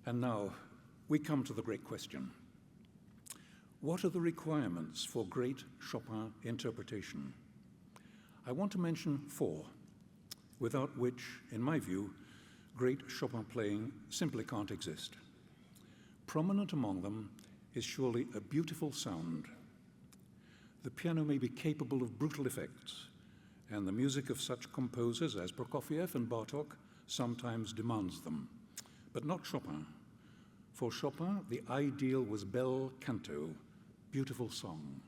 And now we come to the great question. What are the requirements for great Chopin interpretation? I want to mention 4, without which, in my view, great Chopin playing simply can't exist. Prominent among them is surely a beautiful sound. The piano may be capable of brutal effects, and the music of such composers as Prokofiev and Bartók sometimes demands them, but not Chopin. For Chopin, the ideal was bel canto, beautiful song,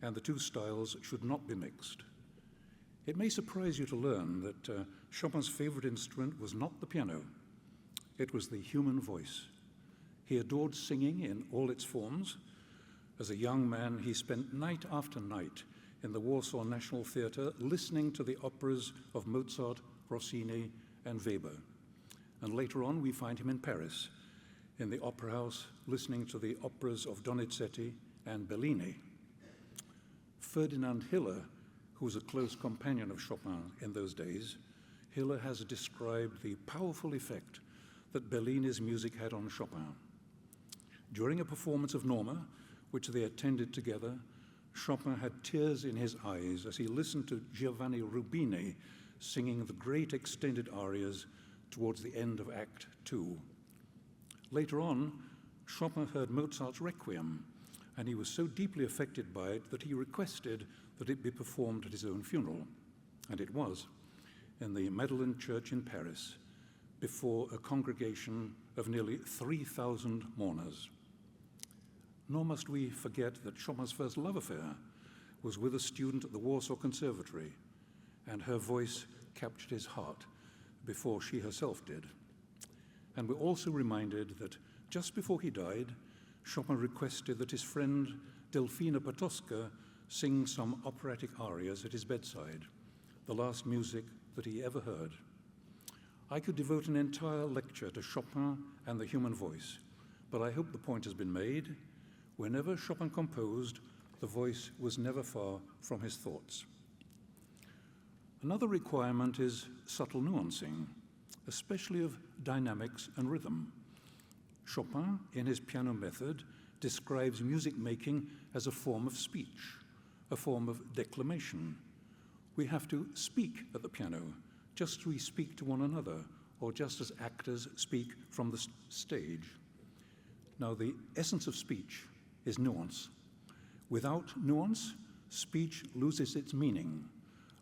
and the two styles should not be mixed. It may surprise you to learn that Chopin's favorite instrument was not the piano. It was the human voice. He adored singing in all its forms. As a young man, he spent night after night in the Warsaw National Theatre listening to the operas of Mozart, Rossini, and Weber. And later on, we find him in Paris, in the opera house, listening to the operas of Donizetti and Bellini. Ferdinand Hiller, who was a close companion of Chopin in those days, Hiller has described the powerful effect that Bellini's music had on Chopin. During a performance of Norma, which they attended together, Chopin had tears in his eyes as he listened to Giovanni Rubini singing the great extended arias towards the end of Act 2. Later on, Chopin heard Mozart's Requiem, and he was so deeply affected by it that he requested that it be performed at his own funeral. And it was, in the Madeleine Church in Paris, before a congregation of nearly 3,000 mourners. Nor must we forget that Chopin's first love affair was with a student at the Warsaw Conservatory, and her voice captured his heart before she herself did. And we're also reminded that just before he died, Chopin requested that his friend Delfina Potocka sing some operatic arias at his bedside, the last music that he ever heard. I could devote an entire lecture to Chopin and the human voice, but I hope the point has been made. Whenever Chopin composed, the voice was never far from his thoughts. Another requirement is subtle nuancing, especially of dynamics and rhythm. Chopin, in his piano method, describes music making as a form of speech, a form of declamation. We have to speak at the piano, just as we speak to one another, or just as actors speak from the stage. Now, the essence of speech is nuance. Without nuance, speech loses its meaning,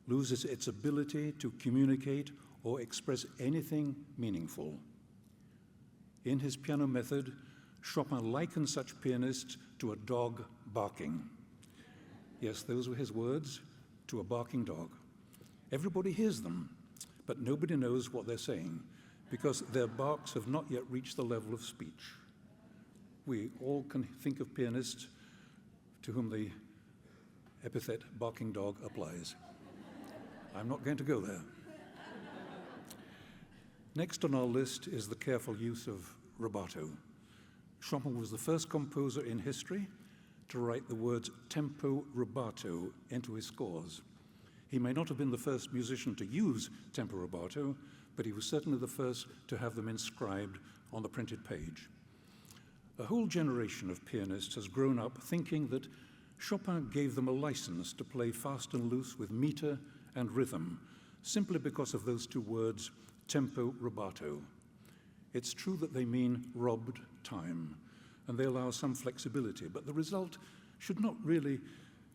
loses its ability to communicate or express anything meaningful. In his piano method, Chopin likens such pianists to a dog barking. Yes, those were his words, to a barking dog. Everybody hears them, but nobody knows what they're saying because their barks have not yet reached the level of speech. We all can think of pianists to whom the epithet barking dog applies. I'm not going to go there. Next on our list is the careful use of rubato. Chopin was the first composer in history to write the words tempo rubato into his scores. He may not have been the first musician to use tempo rubato, but he was certainly the first to have them inscribed on the printed page. A whole generation of pianists has grown up thinking that Chopin gave them a license to play fast and loose with meter and rhythm, simply because of those two words, tempo rubato. It's true that they mean robbed time, and they allow some flexibility, but the result should not really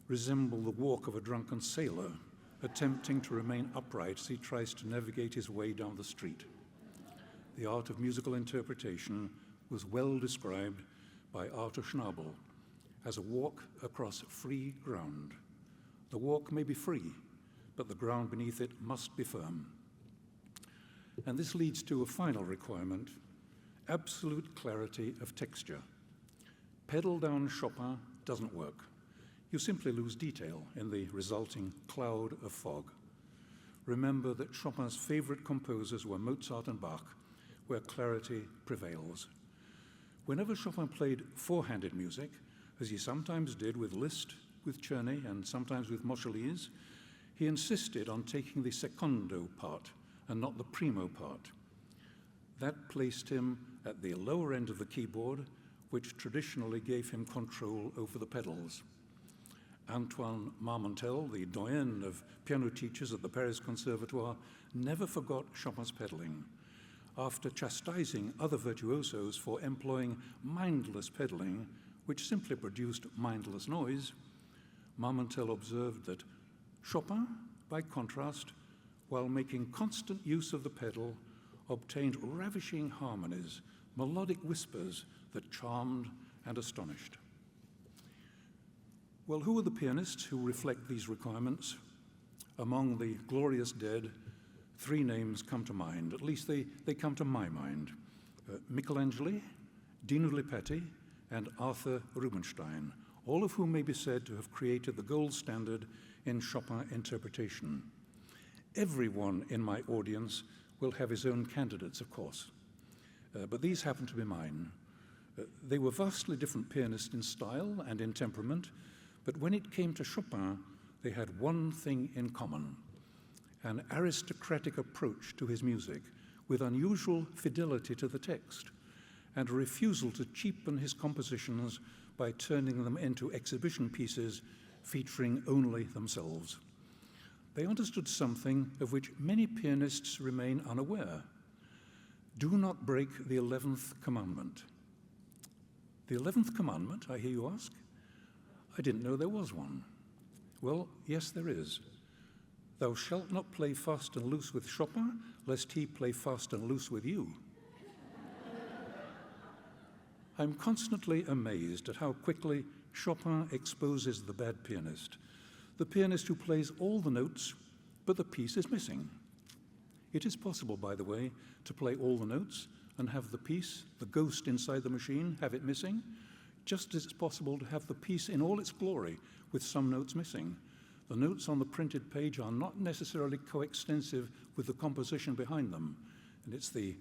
resemble the walk of a drunken sailor attempting to remain upright as he tries to navigate his way down the street. The art of musical interpretation was well described by Arthur Schnabel as a walk across free ground. The walk may be free, but the ground beneath it must be firm. And this leads to a final requirement, absolute clarity of texture. Pedal down Chopin doesn't work. You simply lose detail in the resulting cloud of fog. Remember that Chopin's favorite composers were Mozart and Bach, where clarity prevails. Whenever Chopin played four-handed music, as he sometimes did with Liszt, with Czerny, and sometimes with Moscheles, he insisted on taking the secondo part and not the primo part. That placed him at the lower end of the keyboard, which traditionally gave him control over the pedals. Antoine Marmontel, the doyen of piano teachers at the Paris Conservatoire, never forgot Chopin's pedaling. After chastising other virtuosos for employing mindless pedaling, which simply produced mindless noise, Marmontel observed that Chopin, by contrast, while making constant use of the pedal, obtained ravishing harmonies, melodic whispers that charmed and astonished. Well, who are the pianists who reflect these requirements? Among the glorious dead, three names come to mind, at least they come to my mind. Michelangelo, Dino Lipatti, and Arthur Rubinstein, all of whom may be said to have created the gold standard in Chopin interpretation. Everyone in my audience will have his own candidates, of course, but these happen to be mine. They were vastly different pianists in style and in temperament, but when it came to Chopin, they had one thing in common: an aristocratic approach to his music with unusual fidelity to the text, and a refusal to cheapen his compositions by turning them into exhibition pieces featuring only themselves. They understood something of which many pianists remain unaware. Do not break the 11th commandment. The 11th commandment, I hear you ask? I didn't know there was one. Well, yes, there is. Thou shalt not play fast and loose with Chopin, lest he play fast and loose with you. I'm constantly amazed at how quickly Chopin exposes the bad pianist, the pianist who plays all the notes, but the piece is missing. It is possible, by the way, to play all the notes and have the piece, the ghost inside the machine, have it missing, just as it's possible to have the piece in all its glory with some notes missing. The notes on the printed page are not necessarily coextensive with the composition behind them, and it's the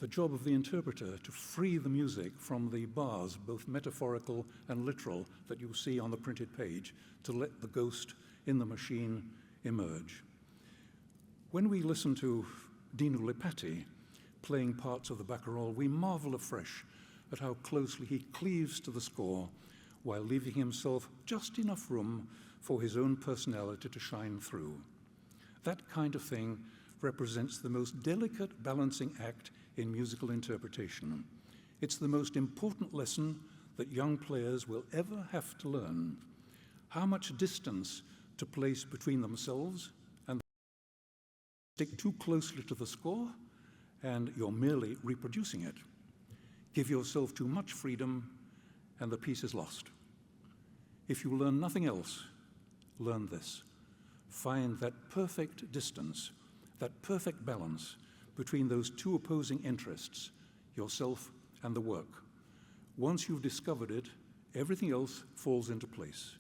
job of the interpreter to free the music from the bars, both metaphorical and literal, that you see on the printed page, to let the ghost in the machine emerge. When we listen to Dino Lipatti playing parts of the Barcarolle, we marvel afresh at how closely he cleaves to the score while leaving himself just enough room for his own personality to shine through. That kind of thing represents the most delicate balancing act in musical interpretation. It's the most important lesson that young players will ever have to learn. How much distance to place between themselves and stick too closely to the score, and you're merely reproducing it. Give yourself too much freedom, and the piece is lost. If you learn nothing else, learn this. Find that perfect distance, that perfect balance between those two opposing interests, yourself and the work. Once you've discovered it, everything else falls into place.